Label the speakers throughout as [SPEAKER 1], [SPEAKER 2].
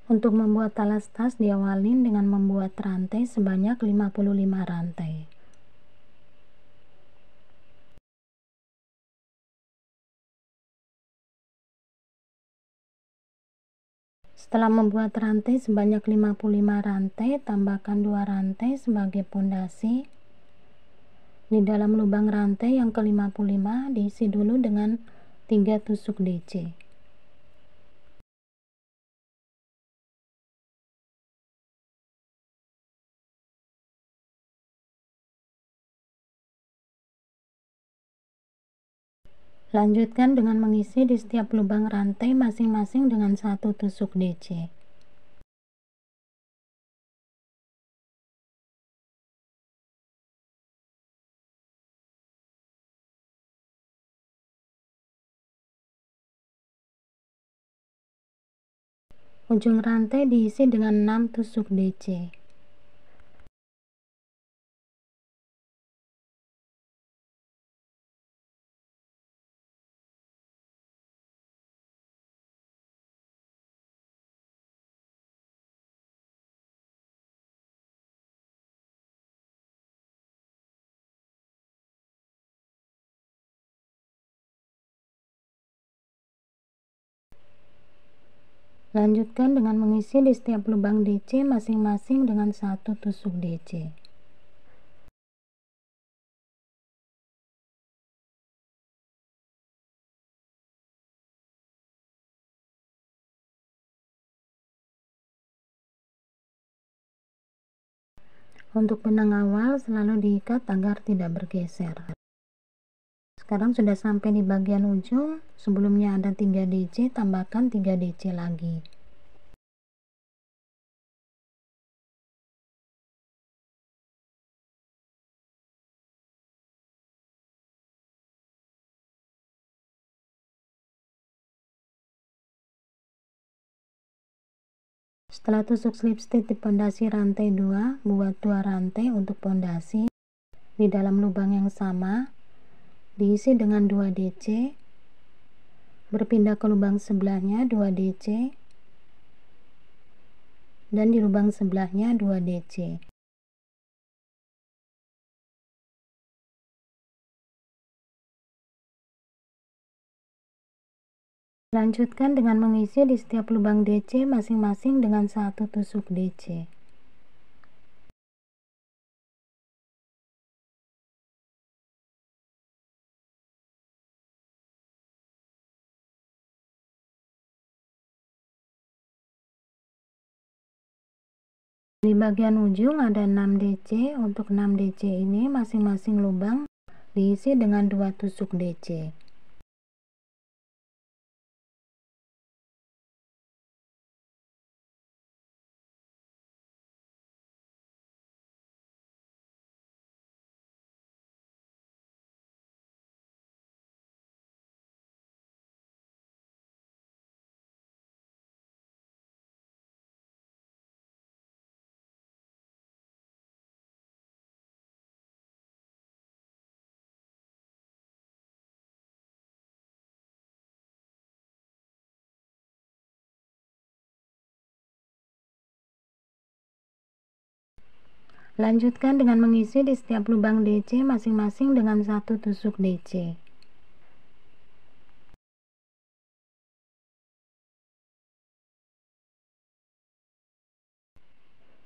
[SPEAKER 1] Untuk membuat talas tas diawalin dengan membuat rantai sebanyak 55 rantai. Setelah membuat rantai sebanyak 55 rantai, tambahkan 2 rantai sebagai pondasi. Di dalam lubang rantai yang ke-55 diisi dulu dengan 3 tusuk DC. Lanjutkan dengan mengisi di setiap lubang rantai masing-masing dengan 1 tusuk DC. Ujung rantai diisi dengan 6 tusuk DC. Lanjutkan dengan mengisi di setiap lubang DC masing-masing dengan 1 tusuk DC. Untuk benang awal selalu diikat agar tidak bergeser. Sekarang sudah sampai di bagian ujung. Sebelumnya ada 3 DC, tambahkan 3 DC lagi. Setelah tusuk slip stitch di pondasi rantai 2, buat 2 rantai untuk pondasi. Di dalam lubang yang sama, diisi dengan 2 DC, berpindah ke lubang sebelahnya 2 DC, dan di lubang sebelahnya 2 DC. Lanjutkan dengan mengisi di setiap lubang DC masing-masing dengan 1 tusuk DC. Di bagian ujung ada 6 DC. Untuk 6 DC ini masing-masing lubang diisi dengan 2 tusuk DC. Lanjutkan dengan mengisi di setiap lubang DC masing-masing dengan 1 tusuk DC.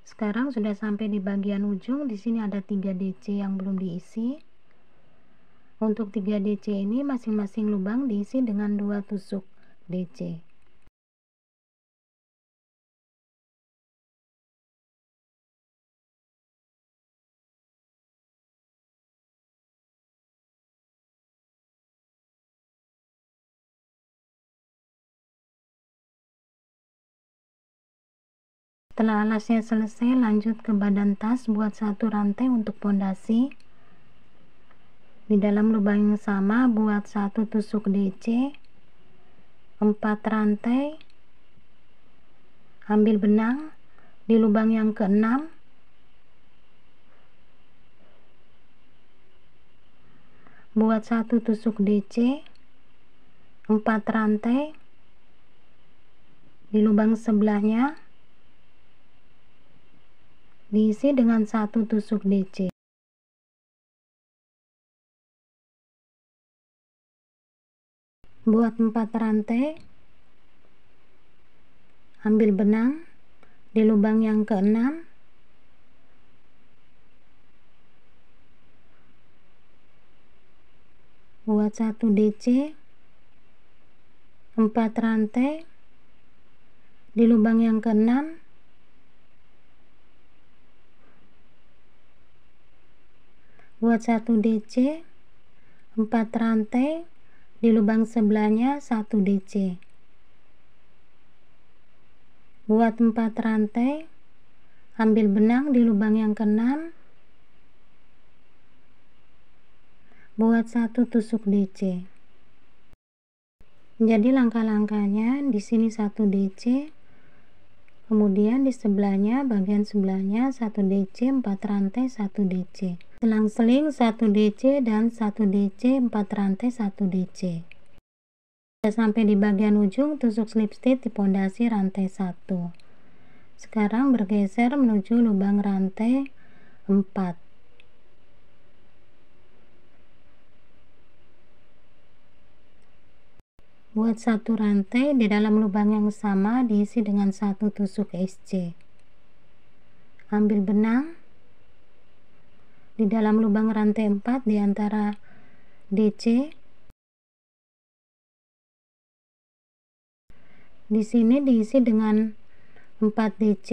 [SPEAKER 1] Sekarang sudah sampai di bagian ujung. Di sini ada 3 DC yang belum diisi. Untuk 3 DC ini masing-masing lubang diisi dengan 2 tusuk DC. Setelah alasnya selesai, lanjut ke badan tas, buat 1 rantai untuk pondasi. Di dalam lubang yang sama buat 1 tusuk DC, 4 rantai, ambil benang di lubang yang ke-6, buat 1 tusuk DC, 4 rantai di lubang sebelahnya, diisi dengan 1 tusuk DC. Buat 4 rantai, ambil benang di lubang yang ke-6, buat 1 DC, 4 rantai di lubang yang ke-6, buat 1 DC, 4 rantai di lubang sebelahnya 1 DC, buat 4 rantai, ambil benang di lubang yang ke-6, buat 1 tusuk DC. Jadi langkah-langkahnya di sini 1 DC, kemudian di sebelahnya, bagian sebelahnya 1 DC, 4 rantai 1 DC, selang-seling 1 DC dan 1 DC, 4 rantai 1 DC. Sudah sampai di bagian ujung, tusuk slip stitch di pondasi rantai 1. Sekarang bergeser menuju lubang rantai 4. Buat 1 rantai di dalam lubang yang sama, diisi dengan 1 tusuk SC. Ambil benang di dalam lubang rantai 4 di antara DC. Di sini diisi dengan 4 DC,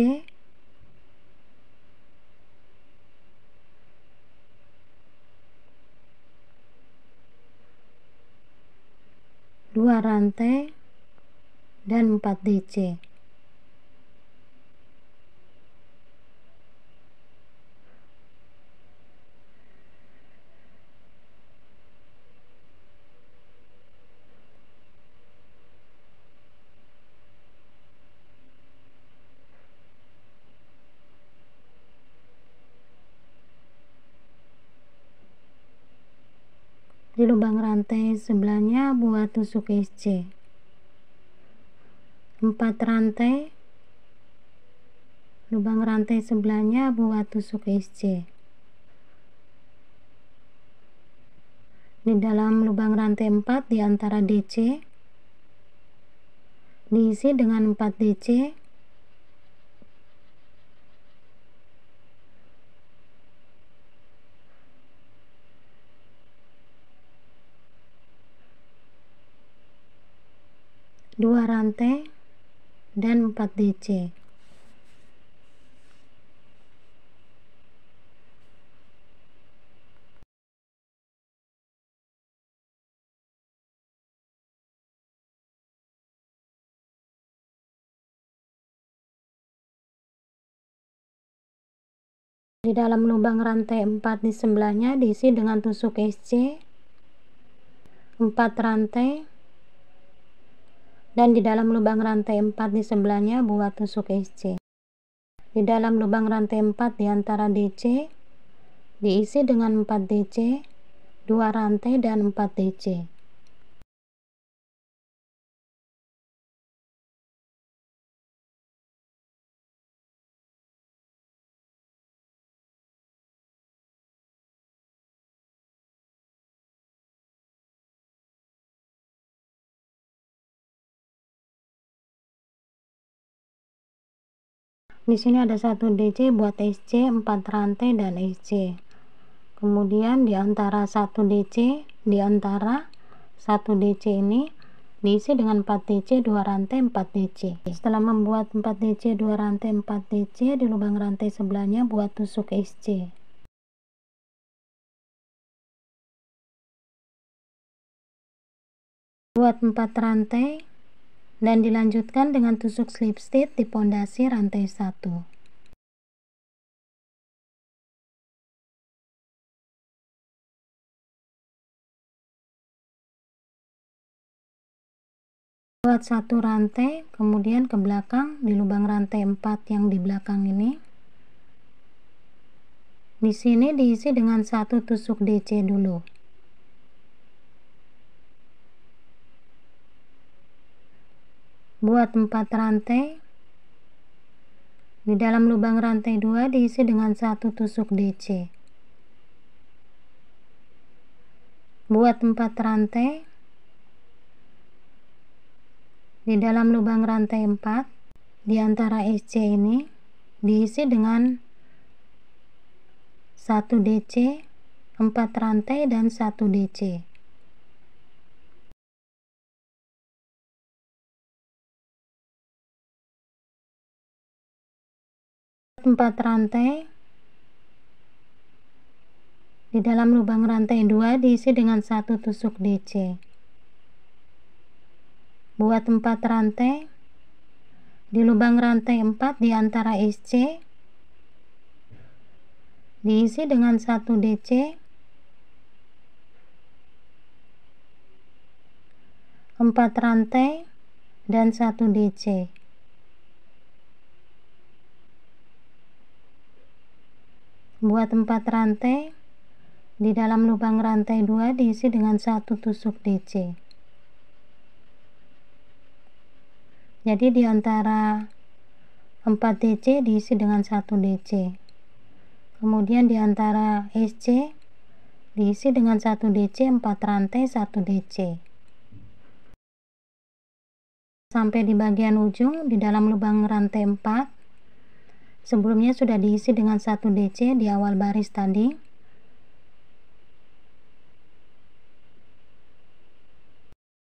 [SPEAKER 1] dua rantai dan 4 DC. Di lubang rantai sebelahnya buat tusuk SC. 4 rantai, lubang rantai sebelahnya buat tusuk SC. Di dalam lubang rantai 4 di antara DC, diisi dengan 4 DC, dua rantai dan 4 DC. Di dalam lubang rantai 4 di sebelahnya diisi dengan tusuk SC, 4 rantai, dan di dalam lubang rantai 4 di sebelahnya buat tusuk SC. Di dalam lubang rantai 4 di antara DC, diisi dengan 4 DC, 2 rantai dan 4 DC. Di sini ada 1 DC buat SC, 4 rantai dan SC. Kemudian di antara 1 DC, di antara 1 DC ini diisi dengan 4 DC, 2 rantai, 4 DC. Setelah membuat 4 DC, 2 rantai, 4 DC, di lubang rantai sebelahnya buat tusuk SC. Buat 4 rantai dan dilanjutkan dengan tusuk slip stitch di pondasi rantai 1. Buat 1 rantai, kemudian ke belakang di lubang rantai 4 yang di belakang ini. Di sini diisi dengan 1 tusuk DC dulu. Buat 4 rantai Di dalam lubang rantai 2 diisi dengan 1 tusuk DC. Buat 4 rantai. Di dalam lubang rantai 4, di antara SC ini diisi dengan 1 DC, 4 rantai dan 1 DC. 4 rantai. Di dalam lubang rantai 2 diisi dengan 1 tusuk DC. Buat 4 rantai. Di lubang rantai 4 di antara SC diisi dengan 1 DC, 4 rantai dan 1 DC. Buat 4 rantai. Di dalam lubang rantai 2 diisi dengan 1 tusuk DC. Jadi di antara 4 DC diisi dengan 1 DC. Kemudian di antara SC diisi dengan 1 DC, 4 rantai, 1 DC. Sampai di bagian ujung di dalam lubang rantai 4. Sebelumnya sudah diisi dengan 1 DC di awal baris tadi.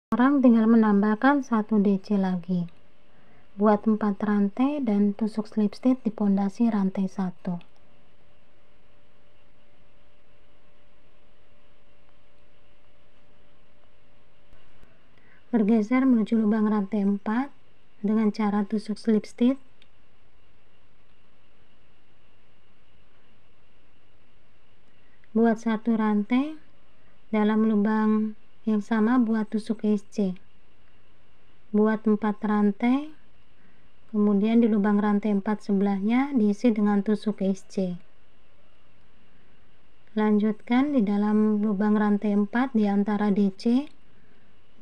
[SPEAKER 1] Sekarang tinggal menambahkan 1 DC lagi. Buat 4 rantai dan tusuk slip stitch di pondasi rantai 1. Bergeser menuju lubang rantai 4 dengan cara tusuk slip stitch. Buat 1 rantai, dalam lubang yang sama buat tusuk SC. Buat 4 rantai, kemudian di lubang rantai 4 sebelahnya diisi dengan tusuk SC. Lanjutkan di dalam lubang rantai 4 di antara DC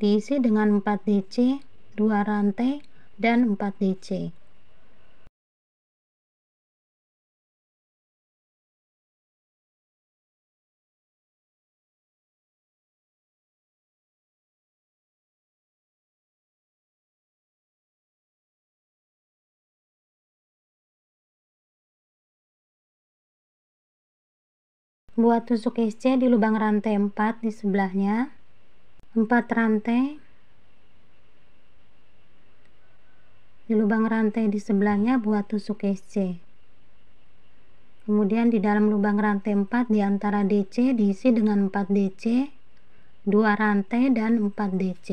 [SPEAKER 1] diisi dengan 4 DC, 2 rantai dan 4 DC. Buat tusuk SC di lubang rantai 4 di sebelahnya, 4 rantai. Di lubang rantai di sebelahnya buat tusuk SC. Kemudian di dalam lubang rantai 4 di antara DC diisi dengan 4 DC, 2 rantai dan 4 DC.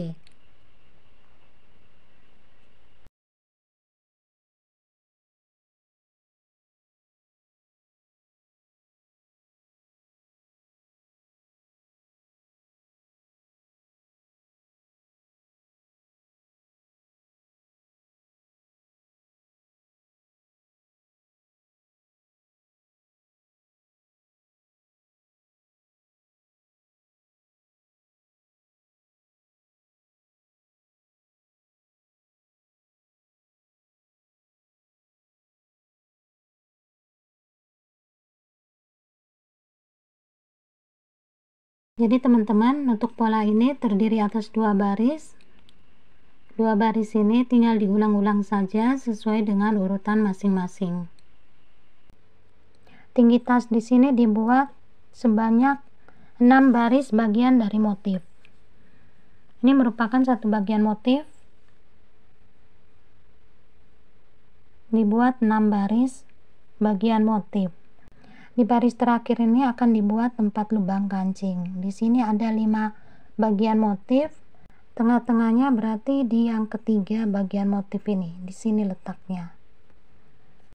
[SPEAKER 1] Jadi teman-teman, untuk pola ini terdiri atas 2 baris. 2 baris ini tinggal diulang-ulang saja sesuai dengan urutan masing-masing. Tinggi tas di sini dibuat sebanyak 6 baris bagian dari motif. Ini merupakan satu bagian motif. Dibuat 6 baris bagian motif. Di baris terakhir ini akan dibuat 4 lubang kancing. Di sini ada 5 bagian motif. Tengah-tengahnya berarti di yang ketiga bagian motif ini. Di sini letaknya.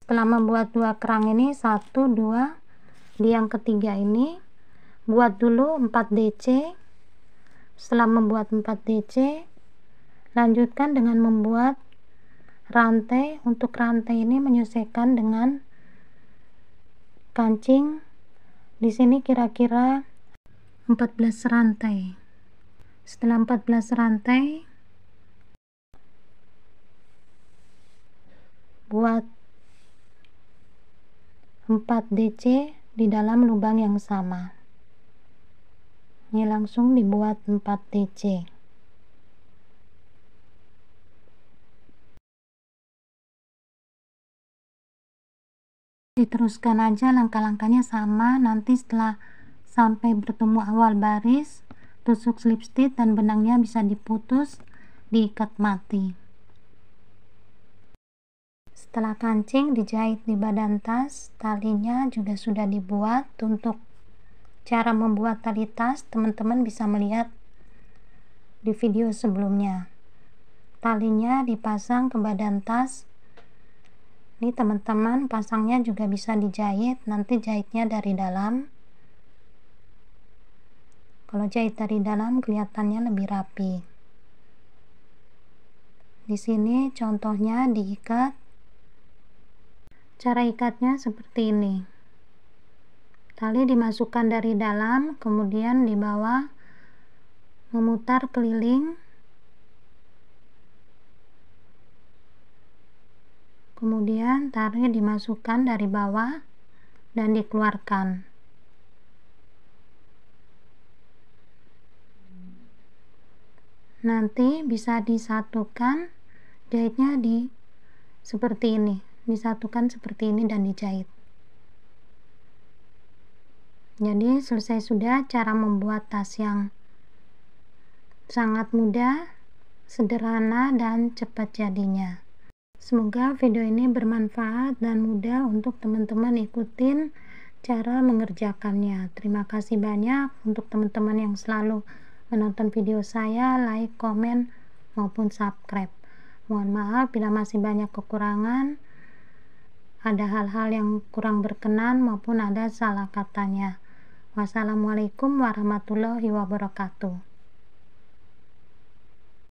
[SPEAKER 1] Setelah membuat 2 kerang ini 1, 2, di yang ketiga ini buat dulu 4 DC. Setelah membuat 4 DC, lanjutkan dengan membuat rantai. Untuk rantai ini menyesuaikan dengan kancing. Di sini kira-kira 14 rantai. Setelah 14 rantai, buat 4 DC di dalam lubang yang sama. Ini langsung dibuat 4 DC. Diteruskan aja langkah-langkahnya sama. Nanti setelah sampai bertemu awal baris, tusuk slip stitch dan benangnya bisa diputus, diikat mati. Setelah kancing dijahit di badan tas, talinya juga sudah dibuat. Untuk cara membuat tali tas, teman-teman bisa melihat di video sebelumnya. Talinya dipasang ke badan tas. Ini teman-teman pasangnya juga bisa dijahit, nanti jahitnya dari dalam. Kalau jahit dari dalam kelihatannya lebih rapi. Di sini contohnya diikat. Cara ikatnya seperti ini. Tali dimasukkan dari dalam, kemudian di bawah memutar keliling. Kemudian tali dimasukkan dari bawah dan dikeluarkan. Nanti bisa disatukan, jahitnya seperti ini, disatukan seperti ini dan dijahit. Jadi selesai sudah cara membuat tas yang sangat mudah, sederhana, dan cepat jadinya. Semoga video ini bermanfaat dan mudah untuk teman-teman ikutin cara mengerjakannya. Terima kasih banyak untuk teman-teman yang selalu menonton video saya, like, komen, maupun subscribe. Mohon maaf bila masih banyak kekurangan, ada hal-hal yang kurang berkenan maupun ada salah katanya. Wassalamualaikum warahmatullahi wabarakatuh.